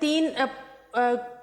3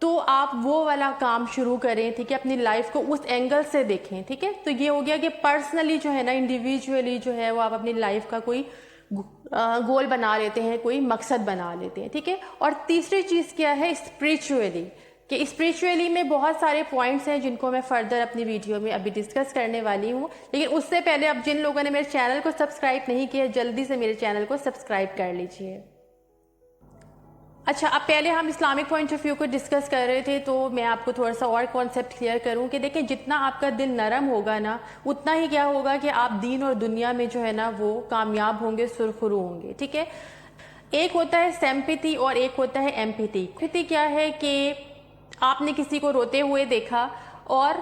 تو آپ وہ والا کام شروع کریں, ٹھیک ہے, اپنی لائف کو اس اینگل سے دیکھیں, ٹھیک ہے. تو یہ ہو گیا کہ پرسنلی جو ہے نا, انڈیویجولی جو ہے وہ آپ اپنی لائف کا کوئی گول بنا لیتے ہیں, کوئی مقصد بنا لیتے ہیں, ٹھیک ہے. اور تیسری چیز کیا ہے, اسپریچولی, کہ اسپریچولی میں بہت سارے پوائنٹس ہیں جن کو میں فردر اپنی ویڈیو میں ابھی ڈسکس کرنے والی ہوں. لیکن اس سے پہلے اب جن لوگوں نے میرے چینل کو سبسکرائب نہیں کیا, جلدی سے میرے چینل کو سبسکرائب کر لیجئے. اچھا, اب پہلے ہم اسلامک پوائنٹ آف ویو کو ڈسکس کر رہے تھے, تو میں آپ کو تھوڑا سا اور کانسیپٹ کلیئر کروں کہ دیکھیں, جتنا آپ کا دل نرم ہوگا نا, اتنا ہی کیا ہوگا کہ آپ دین اور دنیا میں جو ہے نا وہ کامیاب ہوں گے, سرخرو ہوں گے, ٹھیک ہے. ایک ہوتا ہے سیمپیتھی اور ایک ہوتا ہے ایمپیتھی. ایمپیتھی کیا ہے کہ آپ نے کسی کو روتے ہوئے دیکھا, اور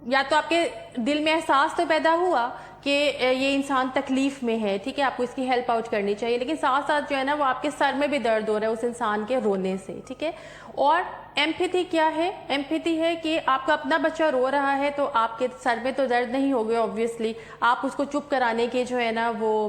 یا تو آپ کے دل میں احساس تو پیدا ہوا کہ یہ انسان تکلیف میں ہے, ٹھیک ہے, آپ کو اس کی ہیلپ آؤٹ کرنی چاہیے, لیکن ساتھ ساتھ جو ہے نا وہ آپ کے سر میں بھی درد ہو رہا ہے اس انسان کے رونے سے, ٹھیک ہے. اور ایمپیتھی کیا ہے, ایمپیتھی ہے کہ آپ کا اپنا بچہ رو رہا ہے تو آپ کے سر میں تو درد نہیں ہوگا آبویسلی, آپ اس کو چپ کرانے کے جو ہے نا وہ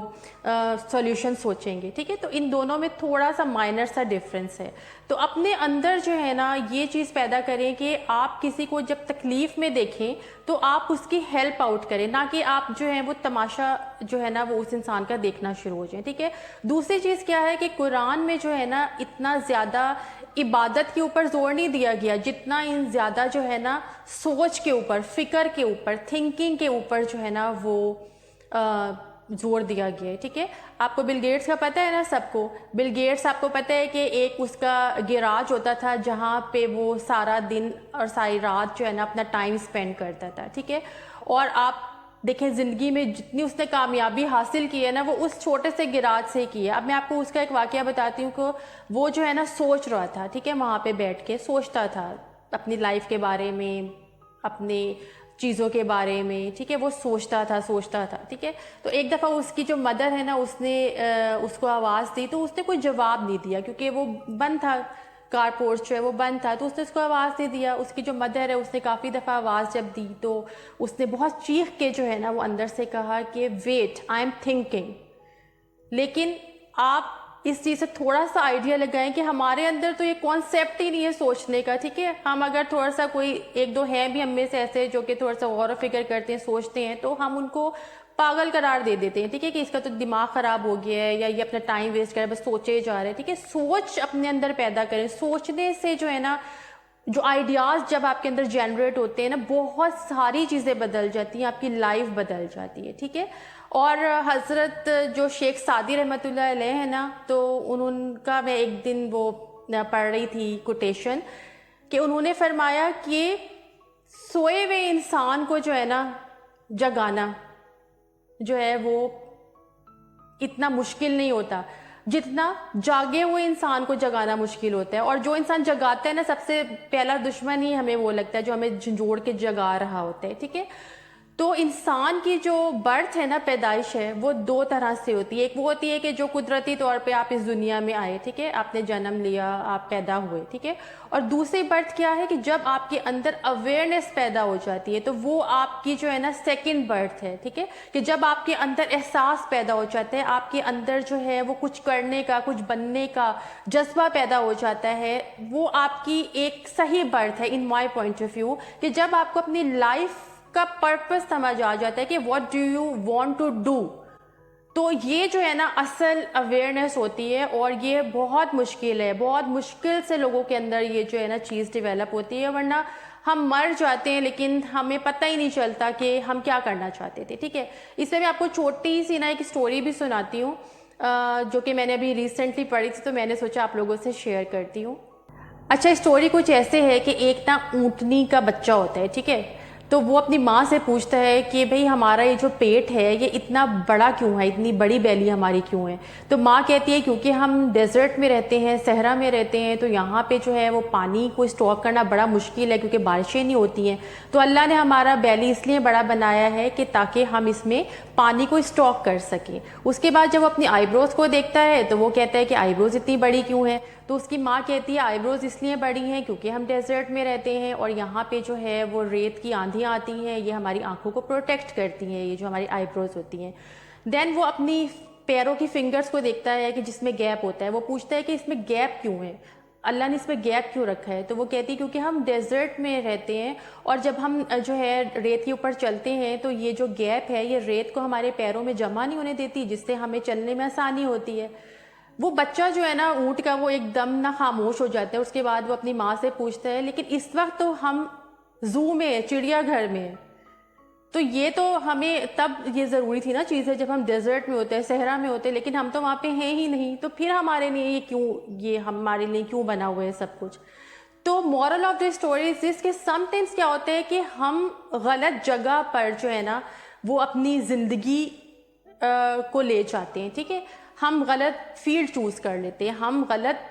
سولوشن سوچیں گے, ٹھیک ہے. تو ان دونوں میں تھوڑا سا مائنر سا ڈفرینس ہے. تو اپنے اندر جو ہے نا یہ چیز پیدا کریں کہ آپ کسی کو جب تکلیف میں دیکھیں تو آپ اس کی ہیلپ آؤٹ کریں, نہ کہ آپ جو ہے وہ تماشا جو ہے نا وہ اس انسان کا دیکھنا شروع ہو جائیں, ٹھیک ہے. دوسری چیز کیا ہے کہ قرآن میں جو ہے نا اتنا زیادہ عبادت کے اوپر زور نہیں دیا گیا جتنا زیادہ جو ہے نا سوچ کے اوپر, فکر کے اوپر, تھنکنگ کے اوپر جو ہے نا وہ زور دیا گیا ہے, ٹھیک ہے. آپ کو بل گیٹس کا پتہ ہے نا, سب کو بل گیٹس آپ کو پتہ ہے کہ ایک اس کا گیراج ہوتا تھا جہاں پہ وہ سارا دن اور ساری رات جو ہے نا اپنا ٹائم اسپینڈ کرتا تھا, ٹھیک ہے. اور آپ دیکھیں زندگی میں جتنی اس نے کامیابی حاصل کی ہے نا وہ اس چھوٹے سے گیراج سے کی ہے. اب میں آپ کو اس کا ایک واقعہ بتاتی ہوں کہ وہ جو ہے نا سوچ رہا تھا, ٹھیک ہے, وہاں پہ بیٹھ کے سوچتا تھا اپنی لائف کے بارے میں, اپنے چیزوں کے بارے میں, ٹھیک ہے, وہ سوچتا تھا, ٹھیک ہے. تو ایک دفعہ اس کی جو مدر ہے نا اس نے اس کو آواز دی, تو اس نے کوئی جواب نہیں دیا کیونکہ وہ بند تھا, کار پورٹ جو ہے وہ بند تھا, تو اس نے اس کو آواز نہیں دیا. اس کی جو مدر ہے اس نے کافی دفعہ آواز جب دی تو اس نے بہت چیخ کے جو ہے نا وہ اندر سے کہا کہ ویٹ, آئی ایم تھنکنگ. لیکن آپ اس چیز سے تھوڑا سا آئیڈیا لگائیں کہ ہمارے اندر تو یہ کانسیپٹ ہی نہیں ہے سوچنے کا, ٹھیک ہے. ہم اگر تھوڑا سا کوئی ایک دو ہیں بھی ہم میں سے ایسے جو کہ تھوڑا سا غور و فکر کرتے ہیں, سوچتے ہیں, تو ہم ان کو پاگل قرار دے دیتے ہیں, ٹھیک ہے, کہ اس کا تو دماغ خراب ہو گیا ہے یا یہ اپنا ٹائم ویسٹ کر رہا ہے, بس سوچے جا رہے ہیں, ٹھیک ہے. سوچ اپنے اندر پیدا کریں. سوچنے سے جو ہے نا جو آئیڈیاز جب آپ کے اندر جنریٹ ہوتے ہیں نا بہت ساری چیزیں بدل جاتی ہیں, آپ کی لائف بدل جاتی ہے, ٹھیک ہے. اور حضرت جو شیخ سعدی رحمۃ اللہ علیہ ہے نا, تو ان کا میں ایک دن وہ پڑھ رہی تھی کوٹیشن کہ انہوں نے فرمایا کہ سوئے ہوئے انسان کو جو ہے نا جگانا جو ہے وہ اتنا مشکل نہیں ہوتا جتنا جاگے ہوئے انسان کو جگانا مشکل ہوتا ہے. اور جو انسان جگاتا ہے نا سب سے پہلا دشمن ہی ہمیں وہ لگتا ہے جو ہمیں جھنجھوڑ کے جگا رہا ہوتا ہے, ٹھیک ہے. تو انسان کی جو برتھ ہے نا, پیدائش ہے, وہ دو طرح سے ہوتی ہے. ایک وہ ہوتی ہے کہ جو قدرتی طور پہ آپ اس دنیا میں آئے, ٹھیک ہے, آپ نے جنم لیا, آپ پیدا ہوئے, ٹھیک ہے. اور دوسری برتھ کیا ہے کہ جب آپ کے اندر اویئرنیس پیدا ہو جاتی ہے, تو وہ آپ کی جو ہے نا سیکنڈ برتھ ہے, ٹھیک ہے, کہ جب آپ کے اندر احساس پیدا ہو جاتا ہے, آپ کے اندر جو ہے وہ کچھ کرنے کا, کچھ بننے کا جذبہ پیدا ہو جاتا ہے, وہ آپ کی ایک صحیح برتھ ہے ان مائی پوائنٹ آف ویو. کہ جب آپ کو اپنی لائف کا پرپس سمجھ آ جاتا ہے کہ what do you want to do, تو یہ جو ہے نا اصل اویئرنیس ہوتی ہے. اور یہ بہت مشکل ہے, بہت مشکل سے لوگوں کے اندر یہ جو ہے نا چیز ڈیولپ ہوتی ہے, ورنہ ہم مر جاتے ہیں لیکن ہمیں پتہ ہی نہیں چلتا کہ ہم کیا کرنا چاہتے تھے, ٹھیک ہے. اس میں آپ کو چھوٹی سی نا ایک اسٹوری بھی سناتی ہوں جو کہ میں نے ابھی ریسنٹلی پڑھی تھی, تو میں نے سوچا آپ لوگوں سے شیئر کرتی ہوں. اچھا, اسٹوری کچھ ایسے ہے کہ ایک نا اونٹنی کا بچہ ہوتا ہے, ٹھیک ہے. تو وہ اپنی ماں سے پوچھتا ہے کہ بھئی ہمارا یہ جو پیٹ ہے یہ اتنا بڑا کیوں ہے, اتنی بڑی بیلی ہماری کیوں ہے. تو ماں کہتی ہے کیونکہ ہم ڈیزرٹ میں رہتے ہیں, صحرا میں رہتے ہیں, تو یہاں پہ جو ہے وہ پانی کو اسٹاک کرنا بڑا مشکل ہے کیونکہ بارشیں نہیں ہوتی ہیں. تو اللہ نے ہمارا بیلی اس لیے بڑا بنایا ہے کہ تاکہ ہم اس میں پانی کو اسٹاک کر سکیں. اس کے بعد جب وہ اپنی آئی بروز کو دیکھتا ہے تو وہ کہتا ہے کہ آئی بروز اتنی بڑی کیوں ہے. تو اس کی ماں کہتی ہے آئی بروز اس لیے بڑی ہیں کیونکہ ہم ڈیزرٹ میں رہتے ہیں اور یہاں پہ جو ہے وہ ریت کی آندھیاں آتی ہیں, یہ ہماری آنکھوں کو پروٹیکٹ کرتی ہیں, یہ جو ہماری آئی بروز ہوتی ہیں. دین وہ اپنی پیروں کی فنگرز کو دیکھتا ہے کہ جس میں گیپ ہوتا ہے, وہ پوچھتا ہے کہ اس میں گیپ کیوں ہے. اللہ نے اس میں گیپ کیوں رکھا ہے؟ تو وہ کہتی ہے کیونکہ ہم ڈیزرٹ میں رہتے ہیں اور جب ہم جو ہے ریت کے اوپر چلتے ہیں تو یہ جو گیپ ہے یہ ریت کو ہمارے پیروں میں جمع نہیں ہونے دیتی، جس سے ہمیں چلنے میں آسانی ہوتی ہے۔ وہ بچہ جو ہے نا اونٹ کا، وہ ایک دم نہ خاموش ہو جاتا ہے، اس کے بعد وہ اپنی ماں سے پوچھتا ہے لیکن اس وقت تو ہم زو میں، چڑیا گھر میں، تو یہ تو ہمیں تب یہ ضروری تھی نا چیزیں جب ہم ڈیزرٹ میں ہوتے ہیں، صحرا میں ہوتے ہیں، لیکن ہم تو وہاں پہ ہیں ہی نہیں، تو پھر ہمارے لیے یہ کیوں، یہ ہمارے لیے کیوں بنا ہوا ہے سب کچھ؟ تو moral of the story is this کہ سم ٹائمس کیا ہوتا ہے کہ ہم غلط جگہ پر جو ہے نا وہ اپنی زندگی کو لے جاتے ہیں، ٹھیک ہے، ہم غلط فیلڈ چوز کر لیتے ہیں، ہم غلط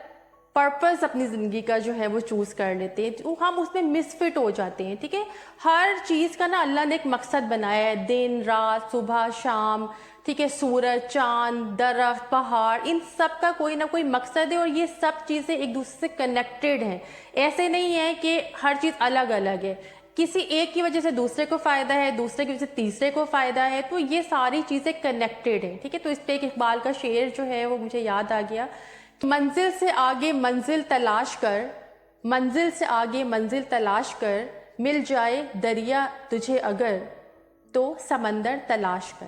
پرپز اپنی زندگی کا جو ہے وہ چوز کر لیتے ہیں، تو ہم اس میں مس فٹ ہو جاتے ہیں، ٹھیک ہے۔ ہر چیز کا نا اللہ نے ایک مقصد بنایا ہے، دن رات، صبح شام، ٹھیک ہے، سورج، چاند، درخت، پہاڑ، ان سب کا کوئی نہ کوئی مقصد ہے اور یہ سب چیزیں ایک دوسرے سے کنیکٹڈ ہیں۔ ایسے نہیں ہے کہ ہر چیز الگ الگ ہے، کسی ایک کی وجہ سے دوسرے کو فائدہ ہے، دوسرے کی وجہ سے تیسرے کو فائدہ ہے، تو یہ ساری چیزیں کنیکٹڈ ہیں، ٹھیک ہے۔ تو اس پہ ایک اقبال کا شعر جو ہے وہ مجھے یاد آ گیا، منزل سے آگے منزل تلاش کر، منزل سے آگے منزل تلاش کر، مل جائے دریا تجھے اگر تو سمندر تلاش کر۔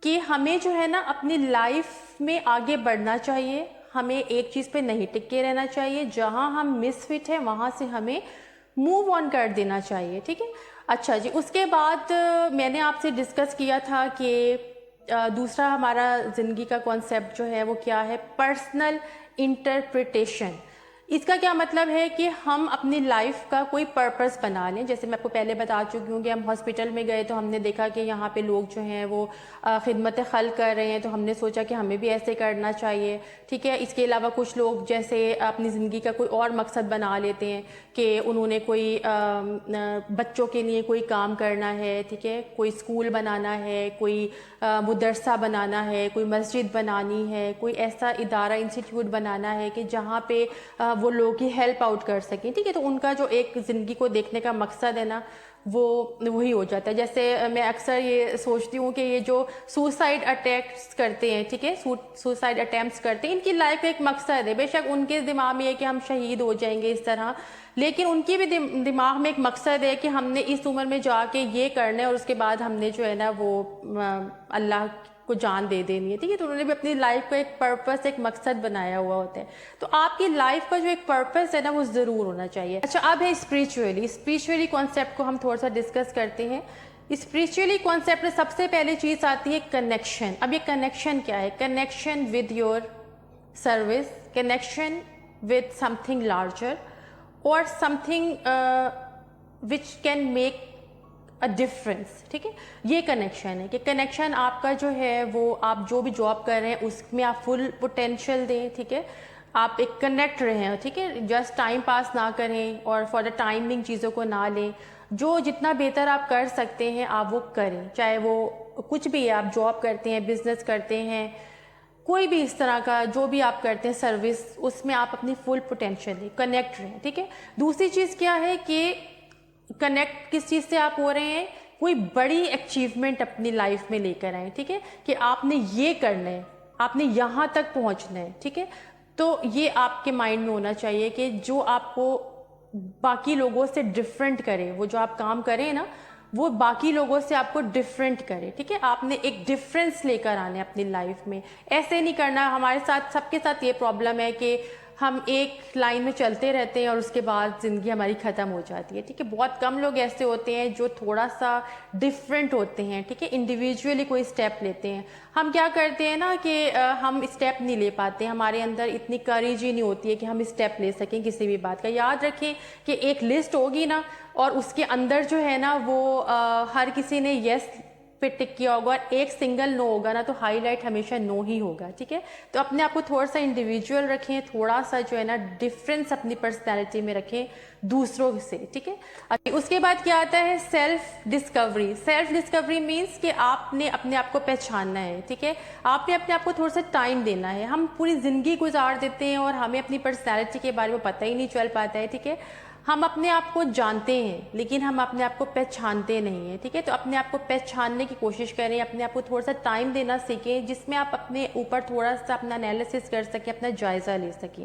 کہ ہمیں جو ہے نا اپنی لائف میں آگے بڑھنا چاہیے، ہمیں ایک چیز پہ نہیں ٹکے رہنا چاہیے، جہاں ہم مس فٹ ہیں وہاں سے ہمیں موو آن کر دینا چاہیے، ٹھیک ہے۔ اچھا جی، اس کے بعد میں نے آپ سے ڈسکس کیا تھا کہ دوسرا ہمارا زندگی کا کانسیپٹ جو ہے وہ کیا ہے، پرسنل انٹرپریٹیشن۔ اس کا کیا مطلب ہے کہ ہم اپنی لائف کا کوئی پرپس بنا لیں۔ جیسے میں آپ کو پہلے بتا چکی ہوں کہ ہم ہاسپٹل میں گئے تو ہم نے دیکھا کہ یہاں پہ لوگ جو ہیں وہ خدمت خلق کر رہے ہیں، تو ہم نے سوچا کہ ہمیں بھی ایسے کرنا چاہیے، ٹھیک ہے۔ اس کے علاوہ کچھ لوگ جیسے اپنی زندگی کا کوئی اور مقصد بنا لیتے ہیں کہ انہوں نے کوئی بچوں کے لیے کوئی کام کرنا ہے، ٹھیک ہے، کوئی اسکول بنانا ہے، کوئی مدرسہ بنانا ہے، کوئی مسجد بنانی ہے، کوئی ایسا ادارہ انسٹیٹیوٹ بنانا ہے کہ جہاں پہ وہ لوگوں کی ہیلپ آؤٹ کر سکیں، ٹھیک ہے۔ تو ان کا جو ایک زندگی کو دیکھنے کا مقصد ہے نا وہ وہی ہو جاتا ہے۔ جیسے میں اکثر یہ سوچتی ہوں کہ یہ جو سوسائڈ اٹیکس کرتے ہیں، ٹھیک ہے، سوسائڈ اٹیمپٹس کرتے ہیں، ان کی لائف کا ایک مقصد ہے۔ بے شک ان کے دماغ میں یہ کہ ہم شہید ہو جائیں گے اس طرح، لیکن ان کی بھی دماغ میں ایک مقصد ہے کہ ہم نے اس عمر میں جا کے یہ کرنا ہے اور اس کے بعد ہم نے جو ہے نا وہ اللہ کو جان دے دینی ہے، ٹھیک ہے۔ تو انہوں نے بھی اپنی لائف کا ایک پرپس، ایک مقصد بنایا ہوا ہوتا ہے۔ تو آپ کی لائف کا جو ایک پرپس ہے نا وہ ضرور ہونا چاہیے۔ اچھا، اب ہے اسپریچولی کانسیپٹ کو ہم تھوڑا سا ڈسکس کرتے ہیں۔ اسپریچولی کانسیپٹ میں سب سے پہلے چیز آتی ہے کنیکشن۔ اب یہ کنیکشن کیا ہے؟ Connection with your service, connection with something larger اور something which can make a difference, ٹھیک ہے۔ یہ کنیکشن ہے کہ کنیکشن آپ کا جو ہے وہ آپ جو بھی جاب کر رہے ہیں اس میں آپ فل پوٹینشیل دیں، ٹھیک ہے، آپ ایک کنیکٹ رہیں، ٹھیک ہے، جسٹ ٹائم پاس نہ کریں اور فار دا ٹائمنگ چیزوں کو نہ لیں، جو جتنا بہتر آپ کر سکتے ہیں آپ وہ کریں، چاہے وہ کچھ بھی ہے، آپ جاب کرتے ہیں، بزنس کرتے ہیں، کوئی بھی اس طرح کا جو بھی آپ کرتے ہیں سروس، اس میں آپ اپنی فل پوٹینشیل دیں، کنیکٹ رہیں، ٹھیک ہے۔ دوسری چیز کیا ہے کہ کنیکٹ کس چیز سے آپ ہو رہے ہیں؟ کوئی بڑی اچیومنٹ اپنی لائف میں لے کر آئیں، ٹھیک ہے، کہ آپ نے یہ کرنا ہے، آپ نے یہاں تک پہنچنا ہے، ٹھیک ہے۔ تو یہ آپ کے مائنڈ میں ہونا چاہیے کہ جو آپ کو باقی لوگوں سے ڈفرینٹ کرے، وہ جو آپ کام کریں نا وہ باقی لوگوں سے آپ کو ڈفرینٹ کرے، ٹھیک ہے۔ آپ نے ایک ڈفرینس لے کر آنا ہے اپنی لائف میں، ایسے نہیں کرنا۔ ہمارے ساتھ، سب کے ساتھ یہ پرابلم ہے کہ ہم ایک لائن میں چلتے رہتے ہیں اور اس کے بعد زندگی ہماری ختم ہو جاتی ہے، ٹھیک ہے۔ بہت کم لوگ ایسے ہوتے ہیں جو تھوڑا سا ڈفرینٹ ہوتے ہیں، ٹھیک ہے، انڈیویجولی کوئی اسٹیپ لیتے ہیں۔ ہم کیا کرتے ہیں نا کہ ہم اسٹیپ نہیں لے پاتے، ہمارے اندر اتنی کریج ہی نہیں ہوتی ہے کہ ہم اسٹیپ لے سکیں کسی بھی بات کا۔ یاد رکھیں کہ ایک لسٹ ہوگی نا اور اس کے اندر جو ہے نا وہ ہر کسی نے یس پہ ٹک کیا ہوگا اور ایک سنگل نو ہوگا نا تو ہائی لائٹ ہمیشہ نو ہی ہوگا، ٹھیک ہے۔ تو اپنے آپ کو تھوڑا سا انڈیویجول رکھیں، تھوڑا سا جو ہے نا ڈفرینس اپنی پرسنالٹی میں رکھیں دوسروں سے، ٹھیک ہے۔ اس کے بعد کیا آتا ہے؟ Self Discovery. Self Discovery means کہ آپ نے اپنے آپ کو پہچاننا ہے، ٹھیک ہے، آپ نے اپنے آپ کو تھوڑا سا ٹائم دینا ہے۔ ہم پوری زندگی گزار دیتے ہیں اور ہمیں اپنی پرسنالٹی کے بارے میں پتہ ہی نہیں چل پاتا ہے، ٹھیک ہے۔ ہم اپنے آپ کو جانتے ہیں لیکن ہم اپنے آپ کو پہچانتے نہیں ہیں، ٹھیک ہے۔ تو اپنے آپ کو پہچاننے کی کوشش کریں، اپنے آپ کو تھوڑا سا ٹائم دینا سیکھیں جس میں آپ اپنے اوپر تھوڑا سا اپنا انالیسس کر سکیں، اپنا جائزہ لے سکیں۔